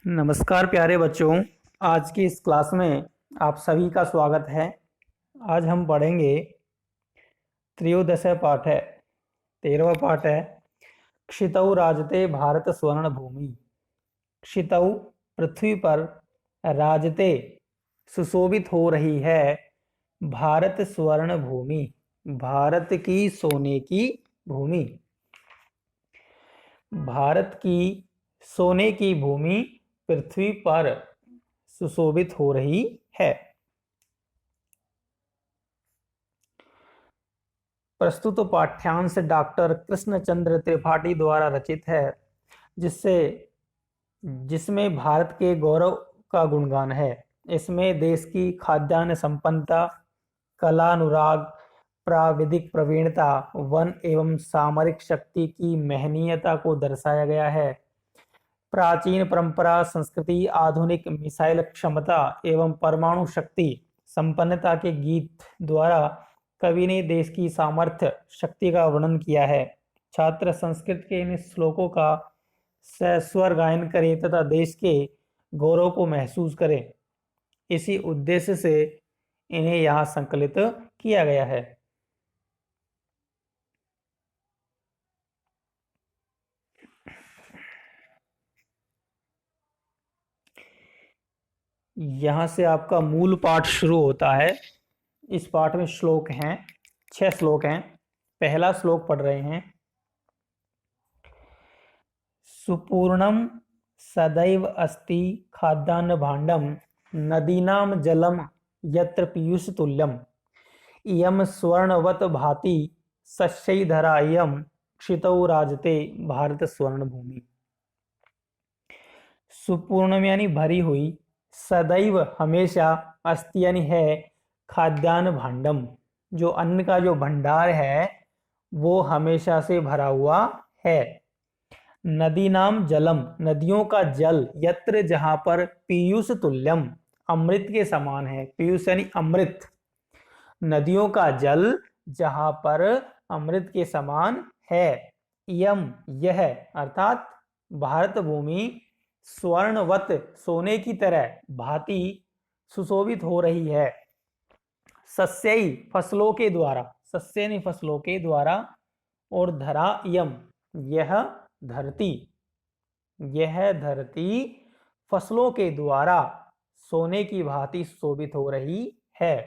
नमस्कार प्यारे बच्चों। आज की इस क्लास में आप सभी का स्वागत है। आज हम पढ़ेंगे त्रयोदश पाठ है, 13वां पाठ है। क्षितौ राजते भारत स्वर्ण भूमि। क्षितौ पृथ्वी पर राजते सुशोभित हो रही है भारत स्वर्ण भूमि, भारत की सोने की भूमि। भारत की सोने की भूमि पृथ्वी पर सुशोभित हो रही है। प्रस्तुत पाठ्यांश डॉक्टर कृष्णचंद्र त्रिपाठी द्वारा रचित है, जिससे जिसमें भारत के गौरव का गुणगान है। इसमें देश की खाद्यान्न संपन्नता, कला अनुराग, प्राविधिक प्रवीणता, वन एवं सामरिक शक्ति की महनीयता को दर्शाया गया है। प्राचीन परंपरा, संस्कृति, आधुनिक मिसाइल क्षमता एवं परमाणु शक्ति संपन्नता के गीत द्वारा कवि ने देश की सामर्थ्य शक्ति का वर्णन किया है। छात्र संस्कृत के इन श्लोकों का सस्वर गायन करें तथा देश के गौरव को महसूस करें। इसी उद्देश्य से इन्हें यहाँ संकलित किया गया है। यहाँ से आपका मूल पाठ शुरू होता है। इस पाठ में श्लोक हैं, 6 श्लोक हैं। पहला श्लोक पढ़ रहे हैं। सुपूर्णम सदैव अस्ति खाद्यान्न भाण्डम, नदीनां जलम यत्र पीयूष तुल्यम, इयं स्वर्णवत भाति सस्यैर्धरा इयं, क्षितौ राजते भारत स्वर्ण भूमि। सुपूर्णम यानी भरी हुई, सदैव हमेशा, अस्ति यानी है, खाद्यान्न भांडम जो अन्न का जो भंडार है वो हमेशा से भरा हुआ है। नदी नाम जलम नदियों का जल, यत्र जहां पर, पीयूष तुल्यम अमृत के समान है। पीयूष यानी अमृत। नदियों का जल जहां पर अमृत के समान है। यम यह अर्थात भारत भूमि स्वर्णवत सोने की तरह भांति सुशोभित हो रही है। सस्यई फसलों के द्वारा, सस्य ने फसलों के द्वारा, और धरा यम यह धरती, यह धरती फसलों के द्वारा सोने की भांति सुशोभित हो रही है।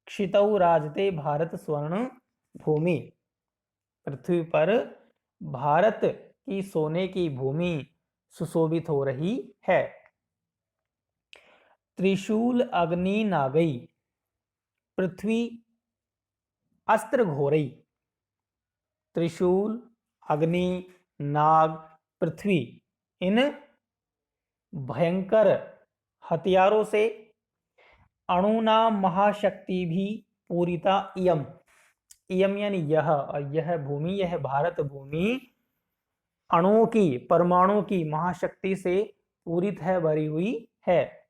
क्षितौ राजते भारत स्वर्ण भूमि, पृथ्वी पर भारत की सोने की भूमि सुशोभित हो रही है। त्रिशूल अग्नि नागई, पृथ्वी अस्त्र घोरई। त्रिशूल, अग्नि, नाग, पृथ्वी, इन भयंकर हथियारों से अणुनाम महाशक्ति भी पूरिता इयम, इयम यानी यह, और यह भूमि, यह भारत भूमि अणुओं की, परमाणु की महाशक्ति से पूरित है, भरी हुई है।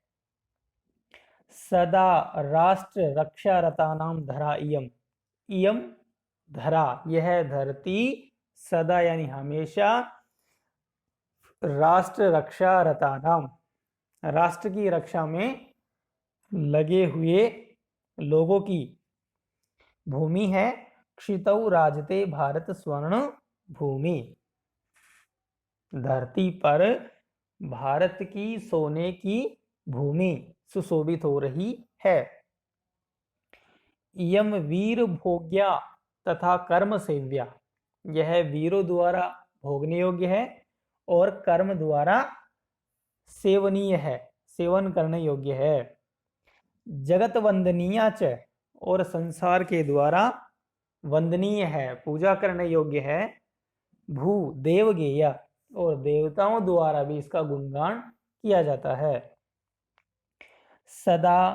सदा राष्ट्र रक्षा रतानाम धरा इयम, इयम धरा यह धरती, सदा यानी हमेशा, राष्ट्र रक्षा रतानाम राष्ट्र की रक्षा में लगे हुए लोगों की भूमि है। क्षितौ राजते भारत स्वर्ण भूमि, धरती पर भारत की सोने की भूमि सुशोभित हो रही है। इयम वीर भोग्या तथा कर्म सेव्या, यह वीरों द्वारा भोगने योग्य है और कर्म द्वारा सेवनीय है, सेवन करने योग्य है। जगत वंदनीय च, और संसार के द्वारा वंदनीय है, पूजा करने योग्य है। भू देवगेय, और देवताओं द्वारा भी इसका गुणगान किया जाता है। सदा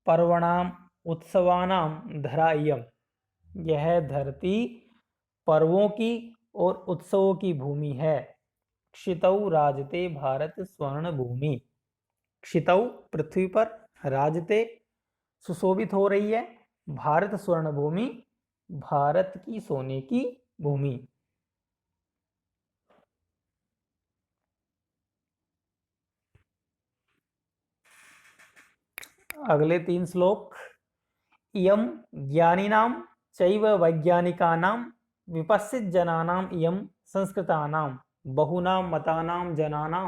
पर्वणाम उत्सवानाम धरा इयम, यह धरती पर्वों की और उत्सवों की भूमि है। क्षितौ राजते भारत स्वर्ण भूमि, क्षितौ पृथ्वी पर, राजते सुशोभित हो रही है, भारत स्वर्ण भूमि भारत की सोने की भूमि। अगले 3 श्लोक। इयं ज्ञानिनां चैव वैज्ञानिकानां विपश्चित जनानां इयं संस्कृतानां बहुनां मतानां जनानां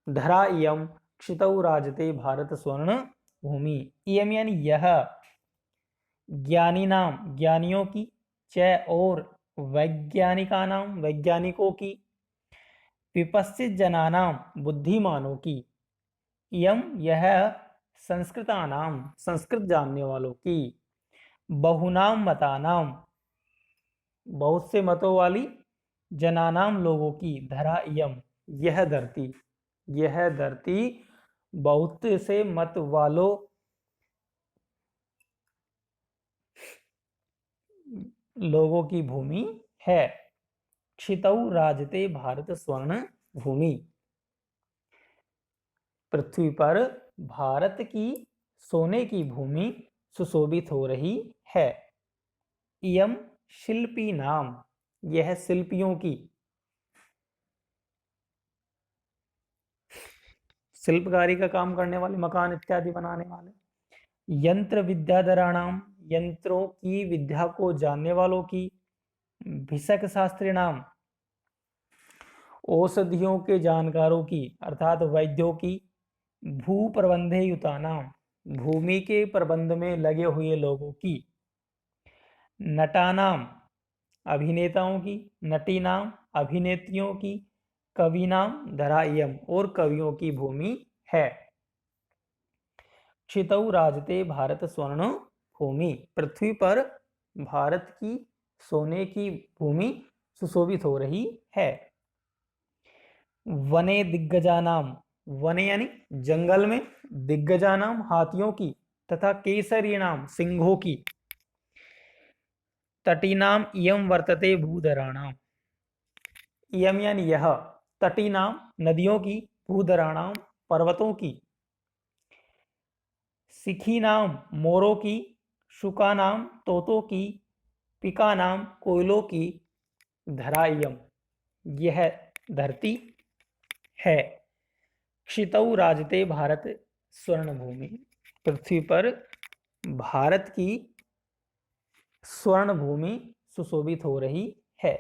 धरा इयं क्षितौ राजते भारत स्वर्ण भूमि। इयं यानी यह, ज्ञानिनां ज्ञानियों की, च और वैज्ञानिकानां वैज्ञानिकों की, विपश्चित जनानां बुद्धिमानों की, इयं यह संस्कृतानां संस्कृत जानने वालों की, बहुनाम मतानाम बहुत से मतों वाली, जनानाम लोगों की, धरा इयम यह धरती, यह धरती बहुत से मत वालों लोगों की भूमि है। क्षितौ राजते भारत स्वर्ण भूमि, पृथ्वी पर भारत की सोने की भूमि सुशोभित हो रही है। इयम शिल्पी नाम, यह शिल्पियों की, शिल्पकारी का काम करने वाले, मकान इत्यादि बनाने वाले। यंत्र विद्याधराणाम, यंत्रों की विद्या को जानने वालों की। भिषक शास्त्री नाम, औषधियों के जानकारों की अर्थात वैद्यों की। भू प्रबंधे युतानाम, भूमि के प्रबंध में लगे हुए लोगों की। नटानाम, अभिनेताओं की। नटीनाम, अभिनेत्रियों की। कविनाम धरा इयम, और कवियों की भूमि है। क्षितौ राजते भारत स्वर्ण भूमि, पृथ्वी पर भारत की सोने की भूमि सुशोभित हो रही है। वने दिग्गजानाम, वने यानी जंगल में, दिग्गजानाम हाथियों की, तथा केसरी नाम सिंहों की। तटीनाम इयम वर्तते भूधराणाम, इयम यानी यह, तटीनाम नदियों की, भूधराणाम पर्वतों की। सिखी नाम मोरों की, शुका नाम तोतों की, पिका नाम कोयलों की। धरा इयम यह धरती है। क्षितौ राजते भारत स्वर्ण भूमि, पृथ्वी पर भारत की स्वर्ण भूमि सुशोभित हो रही है।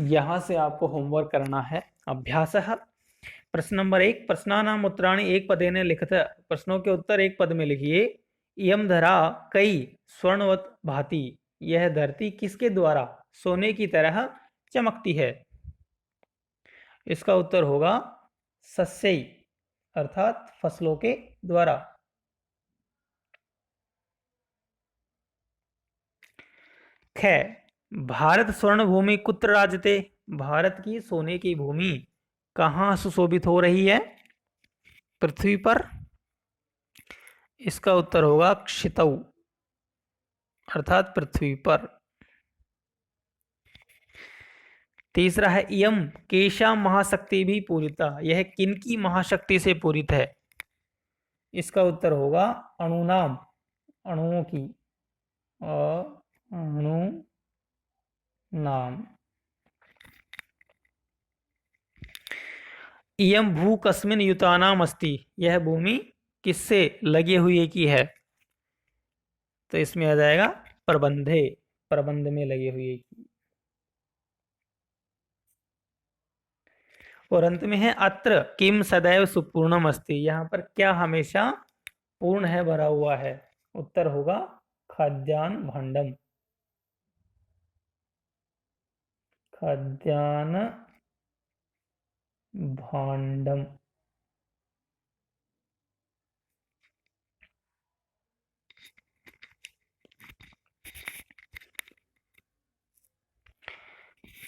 यहां से आपको होमवर्क करना है। अभ्यासः प्रश्न नंबर 1, प्रश्नानाम उत्तराणि एक पदेन लिखत, प्रश्नों के उत्तर एक पद में लिखिए। इयम धरा कई स्वर्णवत भांति, यह धरती किसके द्वारा सोने की तरह चमकती है। इसका उत्तर होगा सस्यई, अर्थात फसलों के द्वारा। ख, भारत स्वर्ण भूमि कुत्र राजते, भारत की सोने की भूमि कहाँ सुशोभित हो रही है, पृथ्वी पर। इसका उत्तर होगा क्षितौ, अर्थात पृथ्वी पर। तीसरा है इयम केशा महाशक्ति भी पूरिता, यह किनकी महाशक्ति से पूरित है। इसका उत्तर होगा अणुनाम, अणुओं की, अणु नाम। इयम भू कस्मिन युतानाम अस्ति, यह भूमि किससे लगे हुए की है। तो इसमें आ जाएगा प्रबंधे, प्रबंध में लगे हुए की। और अंत में है अत्र किम सदैव सुपूर्णम अस्ति, यहाँ पर क्या हमेशा पूर्ण है, भरा हुआ है। उत्तर होगा खाद्यान्न भांडम, खाद्यान्न भांडम।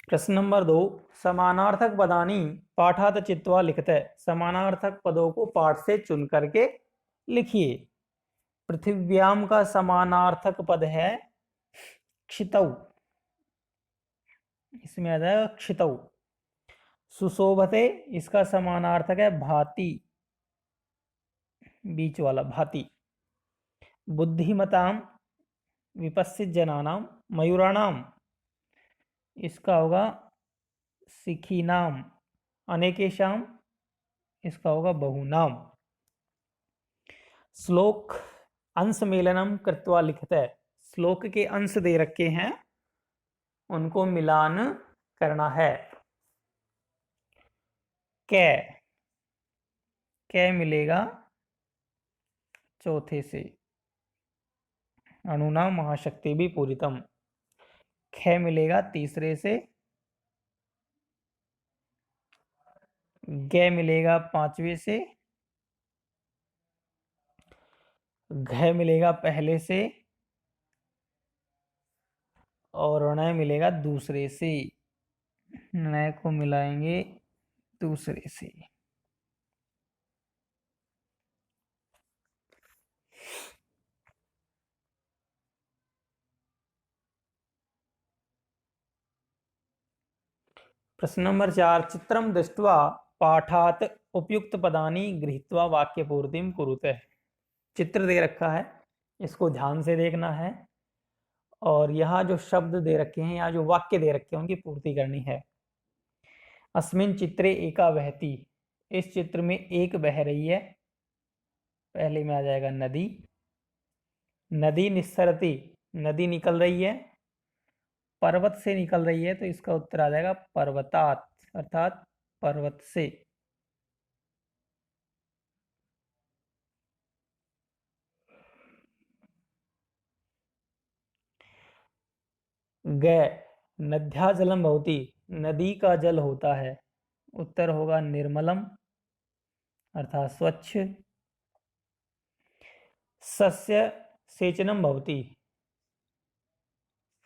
प्रश्न नंबर 2, समानार्थक पदानी पाठात चित्वा लिखते, समानार्थक पदों को पाठ से चुन करके लिखिए। पृथिव्याम का समानार्थक पद है क्षितौ, इसमें आ जाएगा क्षितौ। सुशोभते, इसका समानार्थक है भांति, बीच वाला भांति। बुद्धिमताम, विपस्सित जनानाम मयूराणाम, इसका होगा सिखीनाम, अनेकेशाम, इसका होगा बहुनाम। श्लोक अंश मेलनम कृत्वा लिखते, श्लोक के अंश दे रखे हैं, उनको मिलान करना है। कै, कै मिलेगा चौथे से, अणुनाम महाशक्ति भी पूरितम। ख मिलेगा तीसरे से, ग मिलेगा पांचवे से, घ मिलेगा पहले से, और ण मिलेगा दूसरे से। ण को मिलाएंगे दूसरे से। प्रश्न नंबर 4, चित्रम दृष्ट्वा पाठात उपयुक्त पदानि गृहीत्वा वाक्य पूर्तिम कुरुते। चित्र दे रखा है, इसको ध्यान से देखना है, और यहाँ जो शब्द दे रखे हैं, यहाँ जो वाक्य दे रखे हैं, उनकी पूर्ति करनी है। अस्मिन चित्रे एका बहती, इस चित्र में एक बह रही है, पहले में आ जाएगा नदी। नदी निस्सरति, नदी निकल रही है, पर्वत से निकल रही है, तो इसका उत्तर आ जाएगा पर्वतात, अर्थात पर्वत से। ग, नद्या जलम भवति, नदी का जल होता है, उत्तर होगा निर्मलम, अर्थात स्वच्छ। सस्य सेचनम भवति,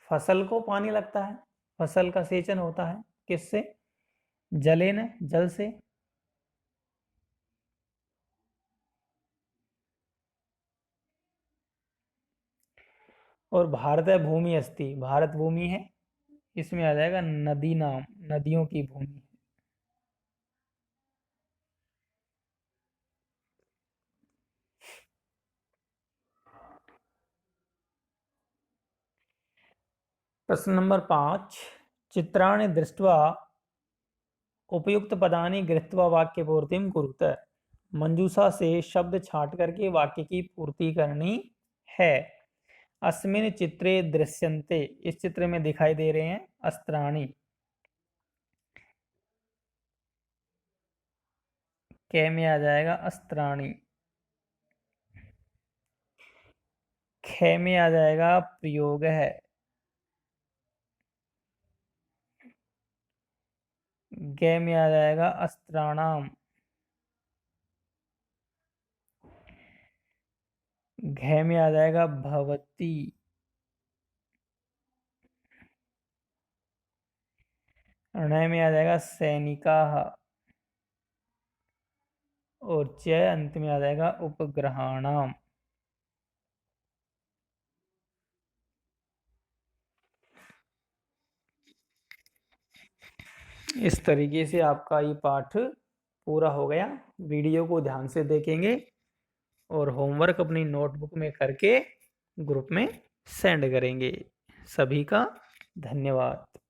फसल को पानी लगता है, फसल का सेचन होता है किससे? जलेन, जल से। और भारत भूमि अस्ति, भारत भूमि है, इसमें आ जाएगा नदी नाम, नदियों की भूमि। प्रश्न नंबर 5, चित्राणि दृष्ट्वा उपयुक्त पदानि गृहीत्वा वाक्य पूर्तिम कुरुते। मंजूषा से शब्द छांट करके वाक्य की पूर्ति करनी है। अस्मिन चित्रे दृश्यन्ते, इस चित्र में दिखाई दे रहे हैं अस्त्राणि। कै में आ जाएगा अस्त्राणि। ख में आ जाएगा प्रयोग है। ग में आ जाएगा अस्त्राणाम। घ में आ जाएगा भवती। ण में आ जाएगा सैनिकाः, और च अंत में आ जाएगा उपग्रहाणाम। इस तरीके से आपका ये पाठ पूरा हो गया। वीडियो को ध्यान से देखेंगे और होमवर्क अपनी नोटबुक में करके ग्रुप में सेंड करेंगे। सभी का धन्यवाद।